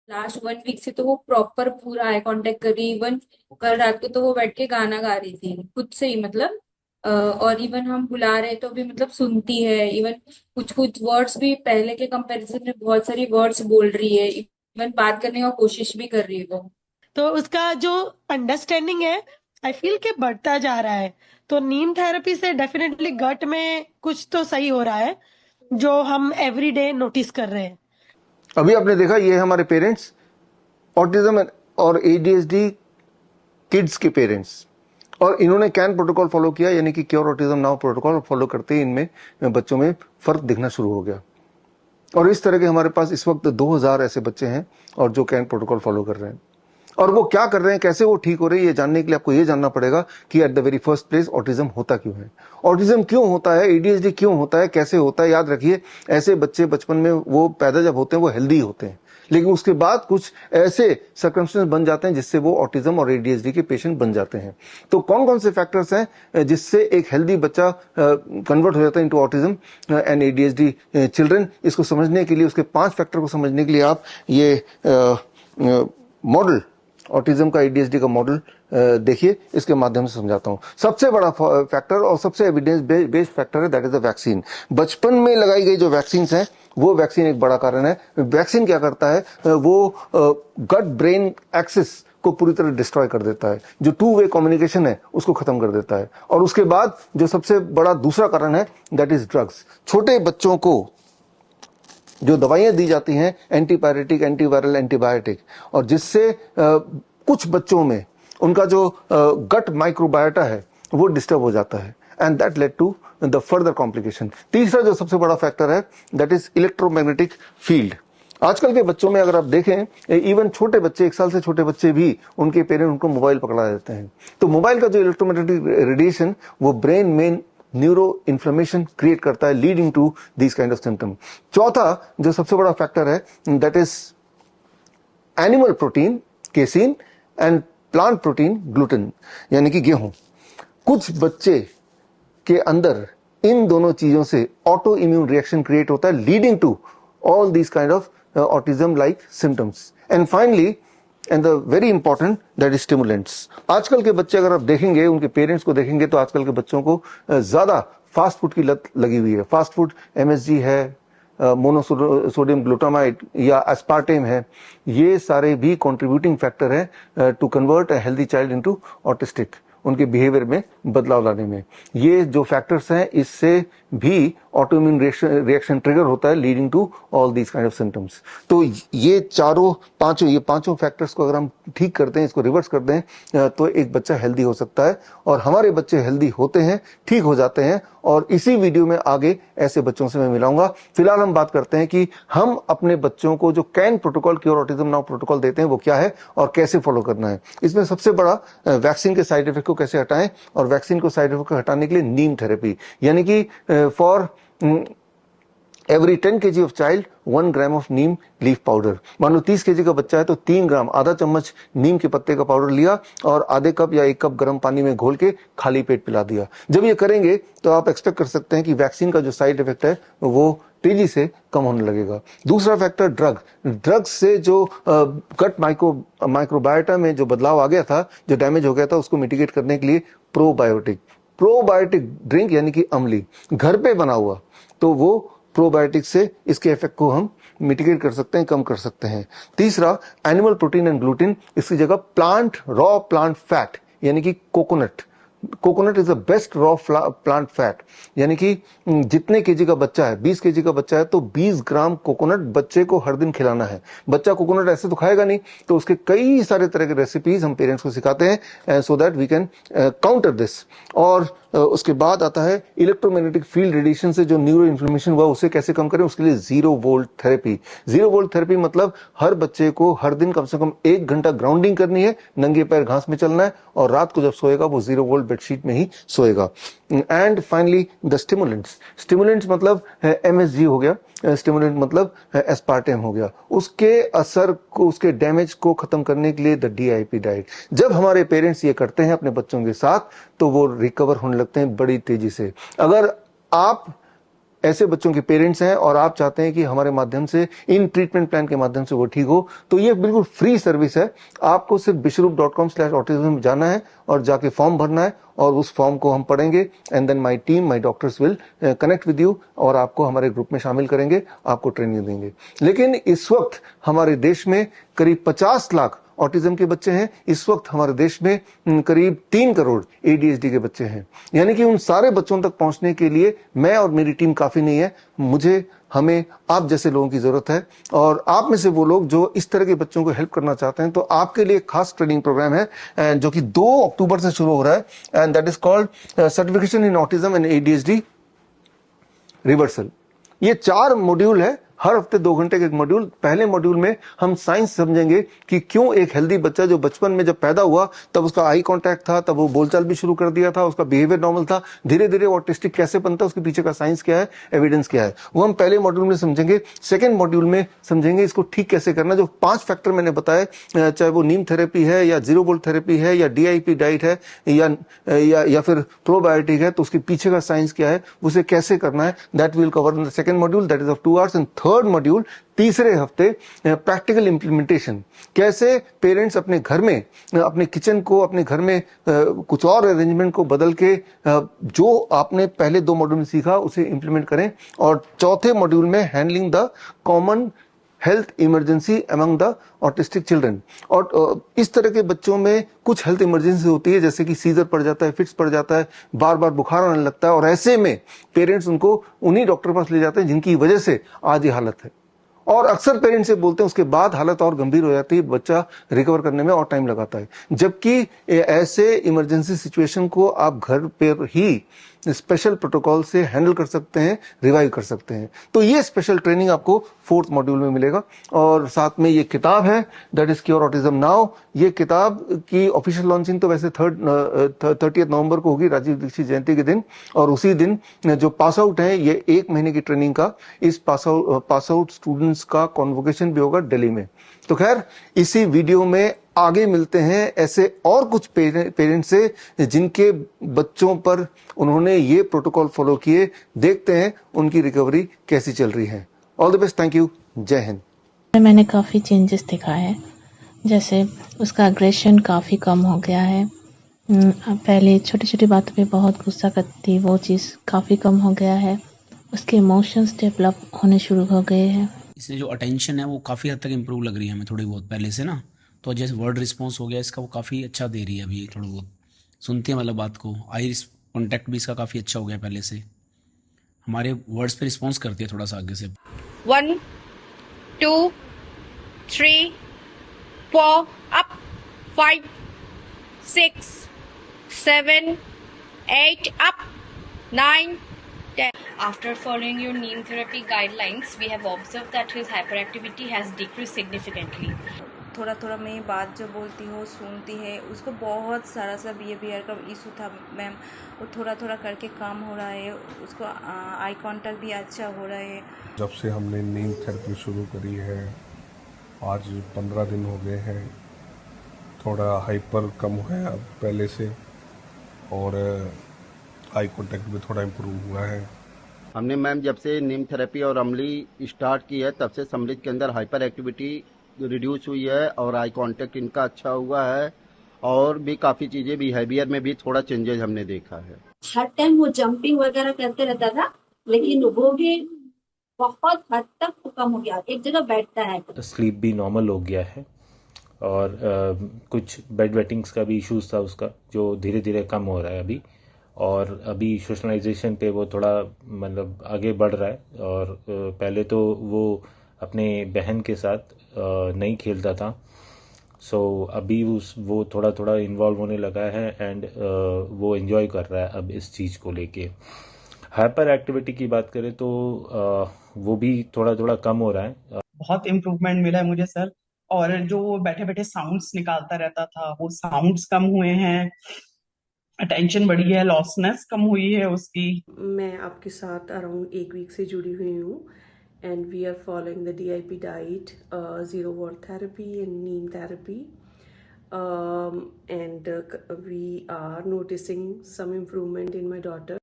Last 1 week से तो वो प्रॉपर पूरा आई कांटेक्ट कर रही, इवन कल रात को तो वो बैठ के गाना गा रही थी खुद से ही, मतलब और इवन हम बुला रहे तो भी मतलब सुनती है। इवन कुछ कुछ वर्ड्स भी पहले के कंपैरिजन में बहुत सारी वर्ड्स बोल रही है, इवन बात करने का कोशिश भी कर रही है वो। तो उसका जो अंडरस्टैंडिंग है, आई फील के बढ़ता जा रहा है। तो नीम थेरेपी से डेफिनेटली गट में कुछ तो सही हो रहा है, जो हम एवरी डे नोटिस कर रहे हैं। अभी आपने देखा, ये हमारे पेरेंट्स ऑटिज्म और एडीएचडी किड्स के पेरेंट्स, और इन्होंने कैन प्रोटोकॉल फॉलो किया, यानी कि cure autism now protocol follow करते ही इनमें बच्चों में फर्क दिखना शुरू हो गया। और इस तरह के हमारे पास इस वक्त 2000 ऐसे बच्चे हैं और जो कैन प्रोटोकॉल फॉलो कर रहे हैं। और वो क्या कर रहे हैं, कैसे वो ठीक हो रहे हैं, ये जानने के लिए आपको ये जानना पड़ेगा कि at the very first place autism होता क्यों है, ऑटिज्म क्यों होता है, एडीएचडी क्यों होता है, कैसे होता है। याद रखिए, ऐसे बच्चे बचपन में वो पैदा जब होते हैं वो हेल्दी होते हैं, लेकिन उसके बाद कुछ ऐसे सर्कमस्टेंस बन जाते हैं जिससे वो ऑटिज्म और एडीएचडी के पेशेंट बन जाते हैं। तो कौन कौन से फैक्टर्स हैं जिससे एक हेल्दी बच्चा कन्वर्ट हो जाता है into autism and ADHD children, इसको समझने के लिए, उसके 5 फैक्टर को समझने के लिए आप ये मॉडल, ऑटिज्म का एडीएचडी का मॉडल देखिए, इसके माध्यम से समझाता हूं। सबसे बड़ा फैक्टर और सबसे एविडेंस बेस्ड फैक्टर है, दैट इज द वैक्सीन। बचपन में लगाई गई जो वैक्सीन है, वो वैक्सीन एक बड़ा कारण है। वैक्सीन क्या करता है, वो गट ब्रेन एक्सिस को पूरी तरह डिस्ट्रॉय कर देता है, जो 2 वे कम्युनिकेशन है उसको खत्म कर देता है। और उसके बाद जो सबसे बड़ा दूसरा कारण है, दैट इज ड्रग्स। छोटे बच्चों को जो दवाइयां दी जाती हैं, एंटीपायरेटिक, एंटीवायरल, एंटीबायोटिक, और जिससे कुछ बच्चों में उनका जो गट माइक्रोबायोटा है वो डिस्टर्ब हो जाता है, and that led to the further complication. तीसरा जो सबसे बड़ा फैक्टर है, दैट इज इलेक्ट्रोमैग्नेटिक फील्ड। आजकल के बच्चों में अगर आप देखें, इवन छोटे बच्चे, 1 साल से छोटे बच्चे भी, उनके पेरेंट उनको मोबाइल पकड़ा देते हैं। तो मोबाइल का जो इलेक्ट्रोमैग्नेटिक रेडिएशन वो ब्रेन में न्यूरो इन्फ्लेमेशन क्रिएट करता है, leading to this kind of symptom. चौथा जो सबसे बड़ा फैक्टर है, that is animal protein casein and plant protein gluten, यानी कि गेहूं। कुछ बच्चे के अंदर इन दोनों चीजों से ऑटो इम्यून रिएक्शन क्रिएट होता है, leading to all these kind of autism like symptoms. And finally and the very important, that is stimulants. आजकल के बच्चे अगर आप देखेंगे, उनके पेरेंट्स को देखेंगे, तो आजकल के बच्चों को ज्यादा फास्ट फूड की लत लगी हुई है। फास्ट फूड, एमएसजी है, मोनोसोडियम ग्लूटामाइड या एस्पार्टेम है, ये सारे भी कंट्रीब्यूटिंग फैक्टर है to convert a healthy child into autistic, उनके बिहेवियर में बदलाव लाने में। ये जो फैक्टर्स हैं, इससे भी ऑटोइम्यून रिएक्शन ट्रिगर होता है, leading to all these kind of symptoms. तो ये पांचों फैक्टर्स को अगर हम ठीक करते हैं, इसको रिवर्स कर दें, तो एक बच्चा हेल्दी हो सकता है। और हमारे बच्चे हेल्दी होते हैं, ठीक हो जाते हैं, और इसी वीडियो में आगे ऐसे बच्चों से मैं मिलाऊंगा। फिलहाल हम बात करते हैं कि हम अपने बच्चों को जो can protocol, cure autism now protocol देते हैं, वो क्या है और कैसे फॉलो करना है। इसमें सबसे बड़ा वैक्सीन के साइड इफेक्ट को कैसे हटाएं, और वैक्सीन को साइड इफेक्ट को हटाने के लिए नीम थेरेपी, यानी कि for every 10 kg of child 1 gram of Neem leaf powder. मान लो 30 kg का बच्चा है तो 3 ग्राम, आधा चम्मच नीम के पत्ते का पाउडर लिया और आधे कप या 1 कप गर्म पानी में घोल के खाली पेट पिला दिया। जब ये करेंगे तो आप एक्सपेक्ट कर सकते हैं कि वैक्सीन का जो साइड इफेक्ट है वो तेजी से कम होने लगेगा। दूसरा फैक्टर, ड्रग्स से जो गट माइक्रोबायोटा में जो बदलाव आ गया था, जो डैमेज हो गया था, उसको मिटिगेट करने के लिए प्रोबायोटिक ड्रिंक, यानी कि अमली, घर पे बना हुआ, तो वो प्रोबायोटिक से इसके इफेक्ट को हम मिटिगेट कर सकते हैं, कम कर सकते हैं। तीसरा, एनिमल प्रोटीन एंड ग्लूटेन, इसकी जगह रॉ प्लांट फैट, यानी कि coconut is the best raw plant fat, यानी कि जितने केजी का बच्चा है, 20 केजी का बच्चा है तो 20 ग्राम कोकोनट बच्चे को हर दिन खिलाना है। बच्चा कोकोनट ऐसे तो खाएगा नहीं, तो उसके कई सारे तरह के रेसिपीज हम पेरेंट्स को सिखाते हैं, so that we can counter this. और उसके बाद आता है इलेक्ट्रोमैग्नेटिक फील्ड रेडिएशन से जो न्यूरो इन्फ्लेमेशन हुआ, उसे कैसे कम करें, उसके लिए 0 वोल्ट थेरेपी। 0 वोल्ट थेरेपी मतलब हर बच्चे को हर दिन कम से कम 1 घंटा ग्राउंडिंग करनी है, नंगे पैर घास में चलना है, और रात को जब सोएगा वो 0 वोल्ट बेडशीट में ही सोएगा। एंड फाइनली द स्टिमुलेंट्स मतलब एमएसजी हो गया, स्टिमुलेंट मतलब एस्पार्टेम हो गया। उसके असर को, उसके डैमेज को खत्म करने के लिए द डीआईपी डाइट। जब हमारे पेरेंट्स ये करते हैं अपने बच्चों के साथ, तो वो रिकवर होने लगते हैं बड़ी तेजी से। अगर आप ऐसे बच्चों के पेरेंट्स हैं और आप चाहते हैं कि हमारे माध्यम से, इन ट्रीटमेंट प्लान के माध्यम से वो ठीक हो, तो ये बिल्कुल फ्री सर्विस है। आपको सिर्फ bishrup.com/autism जाना है और जाके फॉर्म भरना है और उस फॉर्म को हम पढ़ेंगे and then my team, my doctors will connect with you और आपको हमारे ग्रुप में शामिल करेंगे, आपको ट्रेनिंग देंगे। लेकिन इस वक्त हमारे देश में करीब 50 लाख ऑटिज्म के बच्चे हैं। इस वक्त हमारे देश में करीब 3 करोड़ ADHD के बच्चे हैं। यानी कि उन सारे बच्चों तक पहुंचने के लिए मैं और मेरी टीम काफी नहीं है, हमें आप जैसे लोगों की जरूरत है। और आप में से वो लोग जो इस तरह के बच्चों को हेल्प करना चाहते हैं, तो आपके लिए एक खास ट्रेनिंग प्रोग्राम है जो कि 2 अक्टूबर से शुरू हो रहा है and that is called certification in autism and ADHD reversal. ये 4 मॉड्यूल है, हर हफ्ते 2 घंटे के एक मॉड्यूल। पहले मॉड्यूल में हम साइंस समझेंगे कि क्यों एक हेल्दी बच्चा जो बचपन में जब पैदा हुआ तब उसका आई कांटेक्ट था, तब वो बोलचाल भी शुरू कर दिया था, उसका बिहेवियर नॉर्मल था, धीरे धीरे वो ऑटिस्टिक कैसे बनता है, उसके पीछे का साइंस क्या है, एविडेंस क्या है, वो हम पहले मॉड्यूल में समझेंगे। सेकेंड मॉड्यूल में समझेंगे इसको ठीक कैसे करना। जो 5 फैक्टर मैंने बताए, चाहे वो नीम थेरेपी है या 0 वोल्ट थेरेपी है या DIP डाइट है या फिर प्रोबायोटिक है, तो उसके पीछे का साइंस क्या है, उसे कैसे करना है, that will cover in the second module, that is of 2 hours. And third module, तीसरे हफ्ते, प्रैक्टिकल इंप्लीमेंटेशन। कैसे पेरेंट्स अपने घर में, अपने किचन को, अपने घर में कुछ और अरेंजमेंट को बदल के जो आपने पहले 2 मॉड्यूल में सीखा उसे इंप्लीमेंट करें। और चौथे मॉड्यूल में handling the common health emergency among the autistic children. और इस तरह के बच्चों में कुछ हेल्थ इमरजेंसी होती है, जैसे कि सीजर पड़ जाता है, फिट्स पड़ जाता है, बार बार बुखार आने लगता है, और ऐसे में पेरेंट्स उनको उन्हीं डॉक्टर के पास ले जाते हैं जिनकी वजह से आज ये हालत है। और अक्सर पेरेंट्स से बोलते हैं उसके बाद हालत और गंभीर हो जाती है, बच्चा रिकवर करने में और टाइम लगाता है। जबकि ऐसे इमरजेंसी सिचुएशन को आप घर पर ही स्पेशल प्रोटोकॉल से हैंडल कर सकते हैं, रिवाइव कर सकते हैं। तो ये स्पेशल ट्रेनिंग आपको 4th मॉड्यूल में मिलेगा। और साथ में ये किताब है, that is cure autism now. ये किताब की ऑफिशियल लॉन्चिंग तो वैसे 30 नवंबर को होगी, राजीव दीक्षित जयंती के दिन। और उसी दिन जो पास आउट है, ये 1 महीने की ट्रेनिंग का, इस पास आउट स्टूडेंट्स का कॉन्वोकेशन भी होगा दिल्ली में। तो खैर, इसी वीडियो में आगे मिलते हैं ऐसे और कुछ पेरेंट्स से जिनके बच्चों पर उन्होंने ये प्रोटोकॉल फॉलो किए। देखते हैं उनकी रिकवरी कैसी चल रही है। All the best, thank you, जय हिंद। मैंने काफ़ी चेंजेस देखा है, जैसे उसका अग्रेशन काफ़ी कम हो गया है। पहले छोटी छोटी बातों पे बहुत गुस्सा करती थी, वो चीज़ काफ़ी कम हो गया है। उसके इमोशंस डेवलप होने शुरू हो गए हैं। इससे जो अटेंशन है वो काफ़ी हद तक इम्प्रूव लग रही है हमें, थोड़ी बहुत पहले से ना। तो जैसे वर्ड रिस्पॉन्स हो गया इसका, वो काफ़ी अच्छा दे रही है अभी, थोड़ा बहुत सुनती है मतलब बात को। आई कॉन्टैक्ट भी इसका काफ़ी अच्छा हो गया पहले से, हमारे वर्ड्स पे रिस्पॉन्स करती है थोड़ा सा आगे से। 1 2 3 4 up 5 6 7 8 up 9 10. After following your neem therapy guidelines, we have observed that his hyperactivity has decreased significantly. थोड़ा थोड़ा मैं बात जो बोलती हूँ सुनती है। उसको बहुत सारा सा बिहेवियर का इशू था मैम, वो थोड़ा थोड़ा करके काम हो रहा है। उसको आई कांटेक्ट भी अच्छा हो रहा है। जब से हमने नीम थेरेपी शुरू करी है, आज 15 दिन हो गए हैं, थोड़ा हाइपर कम है अब पहले से, और आई कांटेक्ट भी थोड़ा इम्प्रूव हुआ है। हमने मैम जब से नीम थेरेपी और अमली स्टार्ट की है, तब से समृद्ध के अंदर हाइपर एक्टिविटी रिड्यूस हुई है और आई कांटेक्ट इनका अच्छा हुआ है, और भी काफ़ी चीज़ें बिहेवियर में भी थोड़ा चेंजेस हमने देखा है। हर टाइम वो जंपिंग वगैरह करते रहता था, लेकिन वो भी बहुत हद तक कम हो गया, एक जगह बैठता है। स्लीप भी नॉर्मल हो गया है, और कुछ बेड वेटिंग्स का भी इश्यूज था उसका, जो धीरे धीरे कम हो रहा है अभी। और अभी सोशलाइजेशन पे वो थोड़ा मतलब आगे बढ़ रहा है। और पहले तो वो अपने बहन के साथ नहीं खेलता था, सो अभी वो थोड़ा थोड़ा इन्वॉल्व होने लगा है, एंड वो एंजॉय कर रहा है अब इस चीज़ को लेके। हाइपर एक्टिविटी की बात करें तो वो भी थोड़ा थोड़ा कम हो रहा है। बहुत इम्प्रूवमेंट मिला है मुझे सर, और जो बैठे बैठे साउंड्स निकालता रहता था वो साउंड्स कम हुए हैं, अटेंशन बढ़ी है, लॉसनेस कम हुई है उसकी। मैं आपके साथ अराउंड 1 वीक से जुड़ी हुई हूँ, and we are following the DIP diet, 0 watt therapy and neem therapy, and we are noticing some improvement in my daughter.